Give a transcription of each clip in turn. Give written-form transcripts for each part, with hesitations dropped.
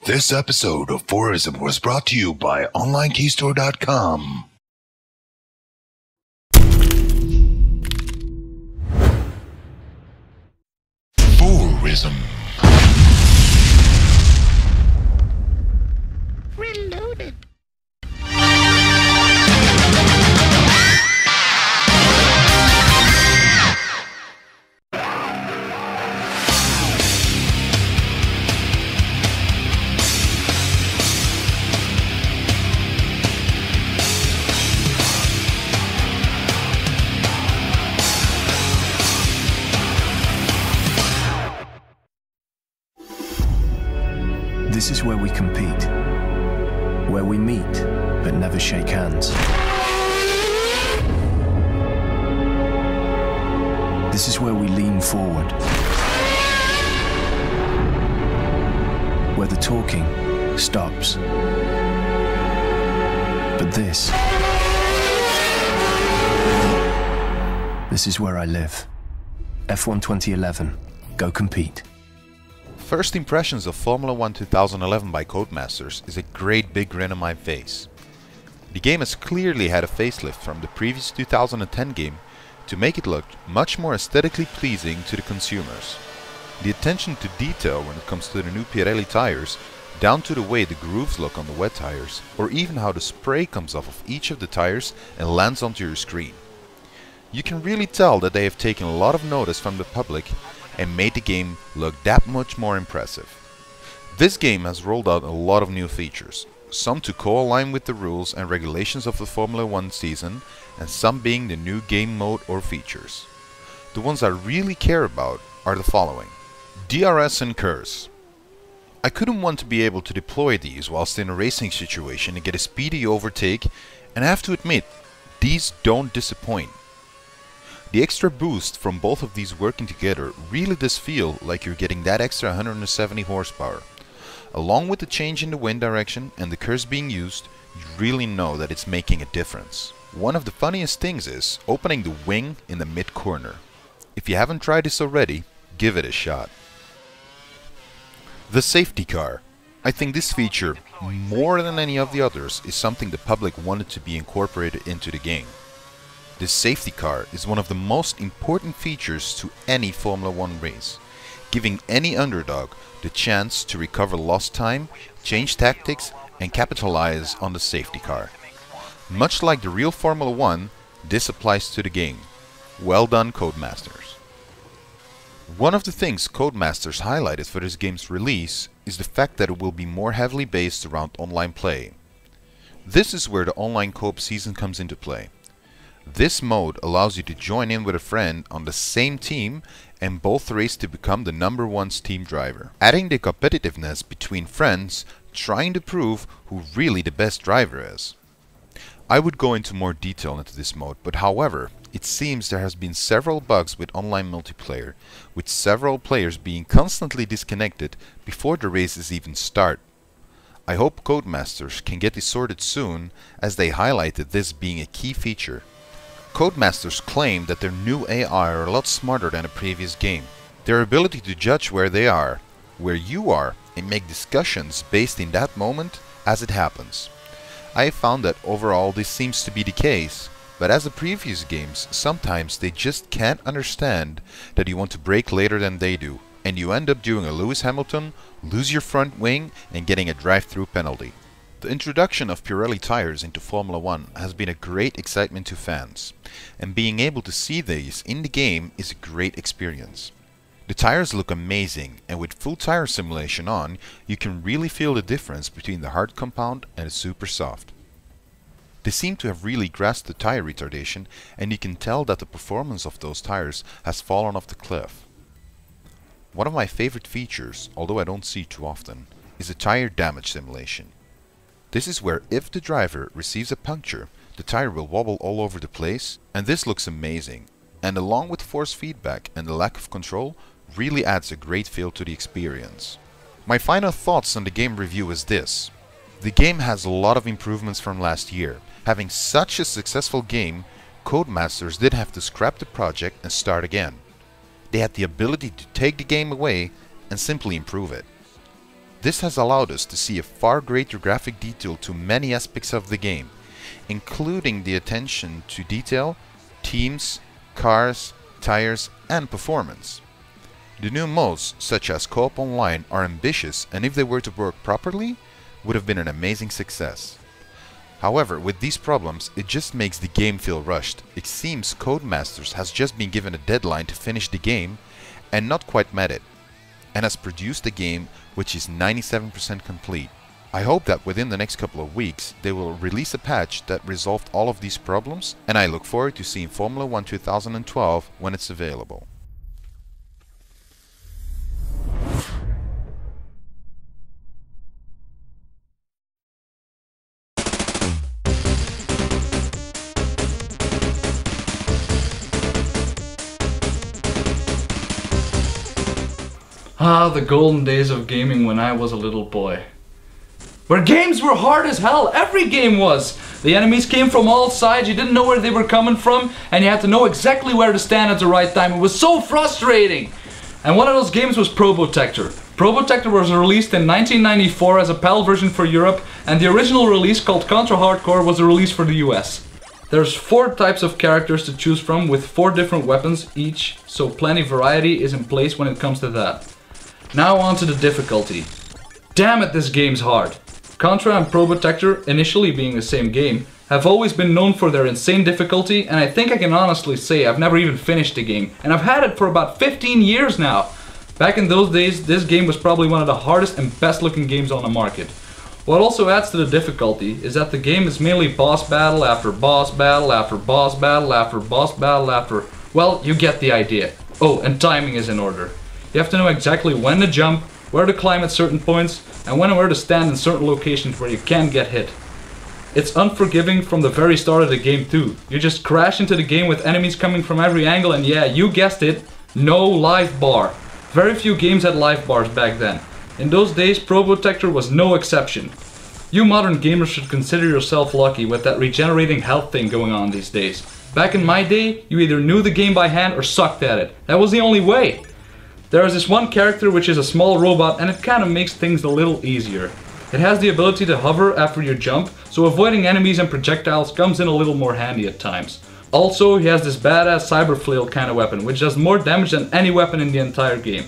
This episode of Foorism was brought to you by OnlineKeystore.com. Foorism. Reloaded. This is where we compete, where we meet, but never shake hands. This is where we lean forward, where the talking stops. But this is where I live. F1 2011, go compete. First impressions of Formula 1 2011 by Codemasters is a great big grin on my face. The game has clearly had a facelift from the previous 2010 game to make it look much more aesthetically pleasing to the consumers. The attention to detail when it comes to the new Pirelli tires, down to the way the grooves look on the wet tires, or even how the spray comes off of each of the tires and lands onto your screen. You can really tell that they have taken a lot of notice from the public and made the game look that much more impressive. This game has rolled out a lot of new features, some to co-align with the rules and regulations of the Formula 1 season, and some being the new game mode or features. The ones I really care about are the following: DRS and curse. I couldn't want to be able to deploy these whilst in a racing situation and get a speedy overtake, and I have to admit, these don't disappoint. The extra boost from both of these working together really does feel like you're getting that extra 170 horsepower. Along with the change in the wind direction and the curse being used, you really know that it's making a difference. One of the funniest things is opening the wing in the mid corner. If you haven't tried this already, give it a shot. The safety car. I think this feature, more than any of the others, is something the public wanted to be incorporated into the game. This safety car is one of the most important features to any Formula 1 race, giving any underdog the chance to recover lost time, change tactics, and capitalize on the safety car. Much like the real Formula 1, this applies to the game. Well done, Codemasters. One of the things Codemasters highlighted for this game's release is the fact that it will be more heavily based around online play. This is where the online co-op season comes into play. This mode allows you to join in with a friend on the same team and both race to become the #1 team driver, adding the competitiveness between friends trying to prove who really the best driver is. I would go into more detail into this mode, but however, it seems there has been several bugs with online multiplayer, with several players being constantly disconnected before the races even start. I hope Codemasters can get this sorted soon, as they highlighted this being a key feature. Codemasters claim that their new AI are a lot smarter than the previous game. Their ability to judge where they are, where you are, and make discussions based in that moment as it happens. I have found that overall this seems to be the case, but as the previous games, sometimes they just can't understand that you want to brake later than they do, and you end up doing a Lewis Hamilton, lose your front wing, and getting a drive-through penalty. The introduction of Pirelli tires into Formula 1 has been a great excitement to fans, and being able to see these in the game is a great experience. The tires look amazing, and with full tire simulation on, you can really feel the difference between the hard compound and the super soft. They seem to have really grasped the tire retardation, and you can tell that the performance of those tires has fallen off the cliff. One of my favorite features, although I don't see too often, is the tire damage simulation. This is where if the driver receives a puncture, the tire will wobble all over the place, and this looks amazing, and along with force feedback and the lack of control, really adds a great feel to the experience. My final thoughts on the game review is this: the game has a lot of improvements from last year. Having such a successful game, Codemasters did have to scrap the project and start again. They had the ability to take the game away and simply improve it. This has allowed us to see a far greater graphic detail to many aspects of the game, including the attention to detail, teams, cars, tires, and performance. The new modes, such as Co-op Online, are ambitious, and if they were to work properly, would have been an amazing success. However, with these problems, it just makes the game feel rushed. It seems Codemasters has just been given a deadline to finish the game and not quite met it, and has produced a game which is 97% complete. I hope that within the next couple of weeks they will release a patch that resolved all of these problems, and I look forward to seeing Formula 1 2012 when it's available. Ah, the golden days of gaming when I was a little boy. Where games were hard as hell, every game was! The enemies came from all sides, you didn't know where they were coming from, and you had to know exactly where to stand at the right time. It was so frustrating! And one of those games was Probotector. Probotector was released in 1994 as a PAL version for Europe, and the original release, called Contra Hardcore, was a release for the US. There's 4 types of characters to choose from with 4 different weapons each, so plenty variety is in place when it comes to that. Now on to the difficulty. Damn it, this game's hard. Contra and Probotector, initially being the same game, have always been known for their insane difficulty, and I think I can honestly say I've never even finished the game, and I've had it for about 15 years now. Back in those days, this game was probably one of the hardest and best looking games on the market. What also adds to the difficulty is that the game is mainly boss battle after boss battle after boss battle after boss battle after... well, you get the idea. Oh, and timing is in order. You have to know exactly when to jump, where to climb at certain points, and when and where to stand in certain locations where you can get hit. It's unforgiving from the very start of the game too. You just crash into the game with enemies coming from every angle, and yeah, you guessed it, no life bar. Very few games had life bars back then. In those days, Probotector was no exception. You modern gamers should consider yourself lucky with that regenerating health thing going on these days. Back in my day, you either knew the game by hand or sucked at it. That was the only way. There is this one character which is a small robot, and it kind of makes things a little easier. It has the ability to hover after you jump, so avoiding enemies and projectiles comes in a little more handy at times. Also, he has this badass cyber flail kind of weapon, which does more damage than any weapon in the entire game.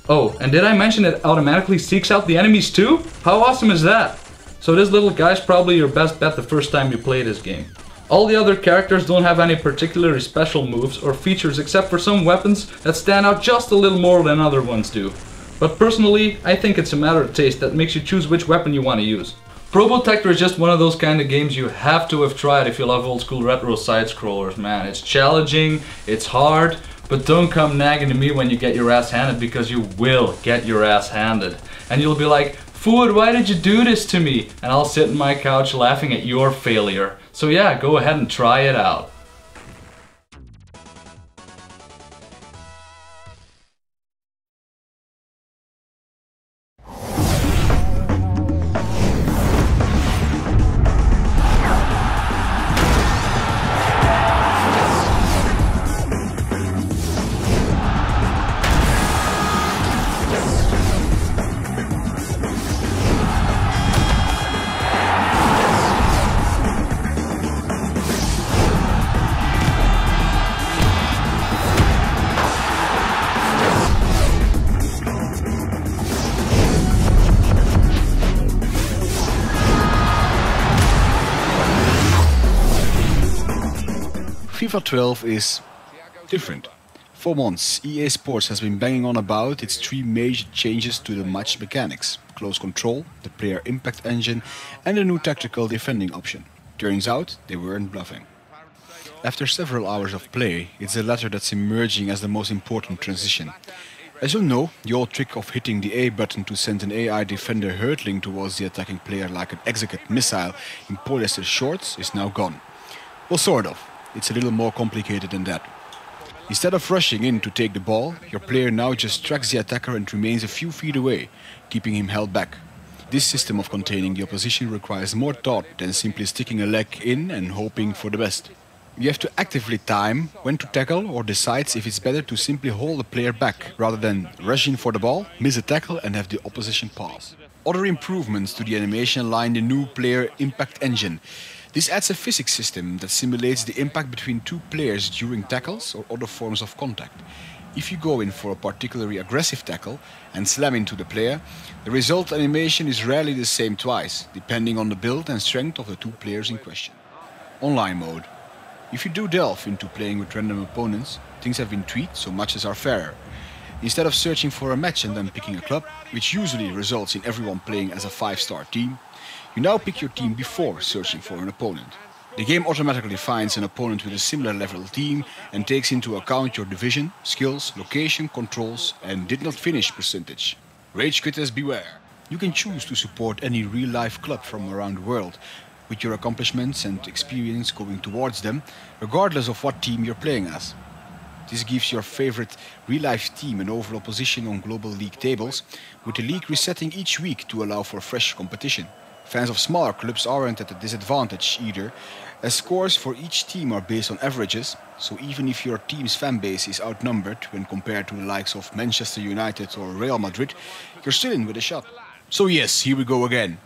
Oh, and did I mention it automatically seeks out the enemies too? How awesome is that? So this little guy's probably your best bet the first time you play this game. All the other characters don't have any particularly special moves or features except for some weapons that stand out just a little more than other ones do. But personally, I think it's a matter of taste that makes you choose which weapon you want to use. Probotector is just one of those kind of games you have to have tried if you love old school retro side-scrollers, man. It's challenging, it's hard, but don't come nagging to me when you get your ass handed, because you will get your ass handed. And you'll be like, Food, why did you do this to me? And I'll sit on my couch laughing at your failure. So yeah, go ahead and try it out. FIFA 12 is different. For months, EA Sports has been banging on about its 3 major changes to the match mechanics: close control, the player impact engine, and a new tactical defending option. Turns out, they weren't bluffing. After several hours of play, it's the latter that's emerging as the most important transition. As you know, the old trick of hitting the A button to send an AI defender hurtling towards the attacking player like an execute missile in polyester shorts is now gone. Well, sort of. It's a little more complicated than that. Instead of rushing in to take the ball, your player now just tracks the attacker and remains a few feet away, keeping him held back. This system of containing the opposition requires more thought than simply sticking a leg in and hoping for the best. You have to actively time when to tackle, or decides if it's better to simply hold the player back rather than rush in for the ball, miss a tackle and have the opposition pass. Other improvements to the animation lie in the new player impact engine. This adds a physics system that simulates the impact between two players during tackles or other forms of contact. If you go in for a particularly aggressive tackle and slam into the player, the result animation is rarely the same twice, depending on the build and strength of the two players in question. Online mode. If you do delve into playing with random opponents, things have been tweaked so much as are fairer. Instead of searching for a match and then picking a club, which usually results in everyone playing as a 5-star team, you now pick your team before searching for an opponent. The game automatically finds an opponent with a similar level team and takes into account your division, skills, location, controls and did not finish percentage. Rage quitters beware! You can choose to support any real-life club from around the world, with your accomplishments and experience going towards them, regardless of what team you're playing as. This gives your favorite real-life team an overall position on global league tables, with the league resetting each week to allow for fresh competition. Fans of smaller clubs aren't at a disadvantage either, as scores for each team are based on averages, so even if your team's fan base is outnumbered when compared to the likes of Manchester United or Real Madrid, you're still in with a shot. So yes, here we go again.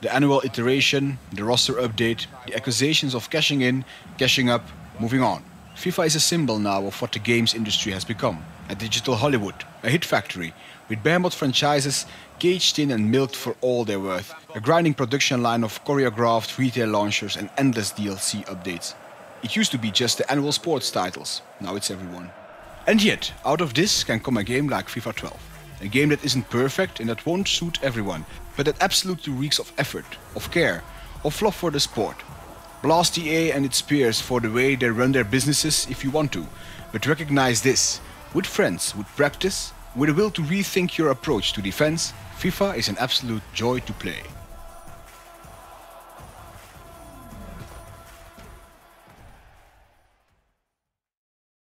The annual iteration, the roster update, the accusations of cashing in, cashing up, moving on. FIFA is a symbol now of what the games industry has become. A digital Hollywood, a hit factory, with behemoth franchises caged in and milked for all they're worth. A grinding production line of choreographed retail launchers and endless DLC updates. It used to be just the annual sports titles, now it's everyone. And yet, out of this can come a game like FIFA 12. A game that isn't perfect and that won't suit everyone, but that absolutely reeks of effort, of care, of love for the sport. Blast EA and its peers for the way they run their businesses if you want to, but recognize this. With friends, with practice, with a will to rethink your approach to defense, FIFA is an absolute joy to play.